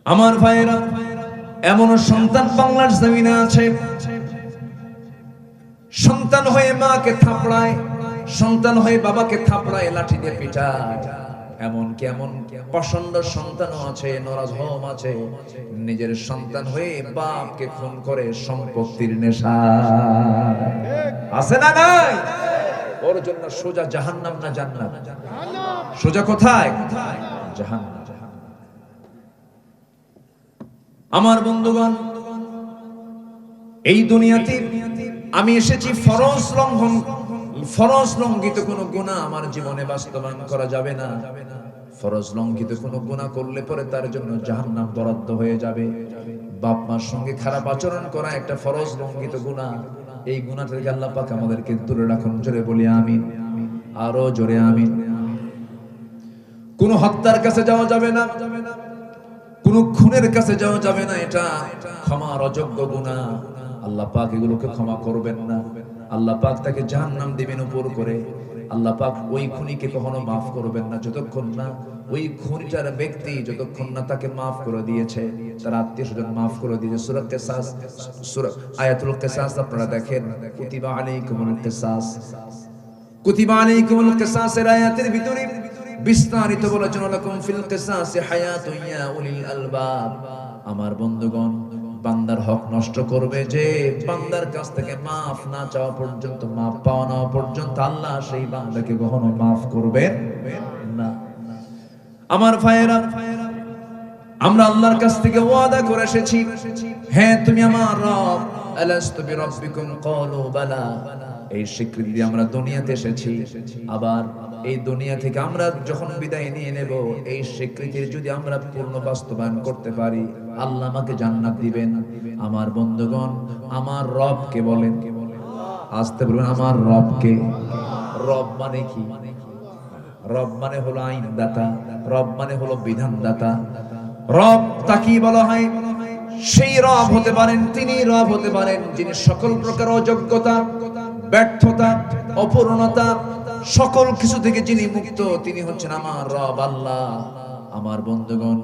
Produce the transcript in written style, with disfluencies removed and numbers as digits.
আমার ভাইরা, এমন সন্তান বাংলার জমিনে আছে, সন্তান হয়ে মাকে থাপড়ায়, সন্তান হয়ে বাবাকে থাপড়ায়, লাঠি দিয়ে পিটায়। এমন পছন্দ সন্তানও আছে, নরাধম আছে, নিজের সন্তান হয়ে বাপকে খুন করে সম্পত্তির নেশা আছে না নাই? ওর জন্য সোজা জাহান্নাম না জান্নাত? সোজা কোথায়? জাহান্নাম। আমার বন্ধুগণ, এই দুনিয়াতে আমি এসেছি ফরজ লঙ্ঘিত কোন গুনাহ আমার জীবনে বাস্তবায়ন করা যাবে না। ফরজ লঙ্ঘিত কোন গুনাহ করলে পরে তার জন্য জাহান্নাম বরাদ্দ হয়ে যাবে। বাপ মার সঙ্গে খারাপ আচরণ করা একটা ফরজ লঙ্ঘিত গুনাহ। এই গুনাহ থেকে আল্লাহ পাক আমাদেরকে দূরে রাখুন। জোরে বলি আমিন, আরো জোরে আমিন। কোন হত্যার কাছে যাওয়া যাবে না, কোন খুনের কাছে যাওয়া যাবে না, এটা ক্ষমার অযোগ্য গুনাহ। আল্লাহ পাক এগুলোকে ক্ষমা করবেন না। আল্লাহ পাক তাকে জাহান্নাম দিবেন উপর করে। আল্লাহ পাক ওই খুনিকে কখনো মাফ করবেন না যতক্ষণ না ওই খুনিটার ব্যক্তি যতক্ষণ না তাকে মাফ করে দিয়েছে, তার আত্মীয়স্বজন মাফ করে দিয়েছে। সূরা কিসাস, সূরা আয়াতুল কিসাস আপনারা দেখেন, কুতিবা আলাইকুমুল কিসাস, কুতিবা আলাইকুমুল কিসাসের আয়াতের ভিতরে বিস্তারিত বলেছেন, লাকুম ফিল কিসাসি হায়াতুন ইয়া উলিল আলবাব। আমার বন্ধুগণ, বান্দার হক নষ্ট করবে যে বান্দার কাছ থেকে মাফ না চাওয়া পর্যন্ত, মাফ পাওয়া না পর্যন্ত আল্লাহ সেই বান্দাকে কখনো মাফ করবেন না। আমার ভাইয়েরা, আমরা আল্লাহর কাছ থেকে ওয়াদা করে এসেছি, হ্যাঁ তুমি আমার রব। আলাস্তু বিরাব্বিকুম ক্বালু বালা। এই স্বীকৃতি দিয়ে আমরা দুনিয়াতে এসেছি। আবার এই দুনিয়া থেকে আমরা যখন বিদায় নিয়ে নেব, এই স্বীকৃতির যদি আমরা পূর্ণ বাস্তবায়ন করতে পারি, আল্লাহ আমাকে জান্নাত দিবেন। আমার বন্ধুগণ, আমার রবকে বলেন, আসতে বলবেন আমার রবকে। রব মানে কি? রব মানে হলো আইনদাতা, রব মানে হলো বিধানদাতা। রব তাকে বলা হয়, সেই রব হতে পারেন, তিনি রব হতে পারেন যিনি সকল প্রকার অযোগ্যতা, ব্যর্থতা, অপূর্ণতা, সকল কিছু থেকে যিনি মুক্ত, তিনি হচ্ছেন আমার রব আল্লাহ। আমার বন্ধুগণ,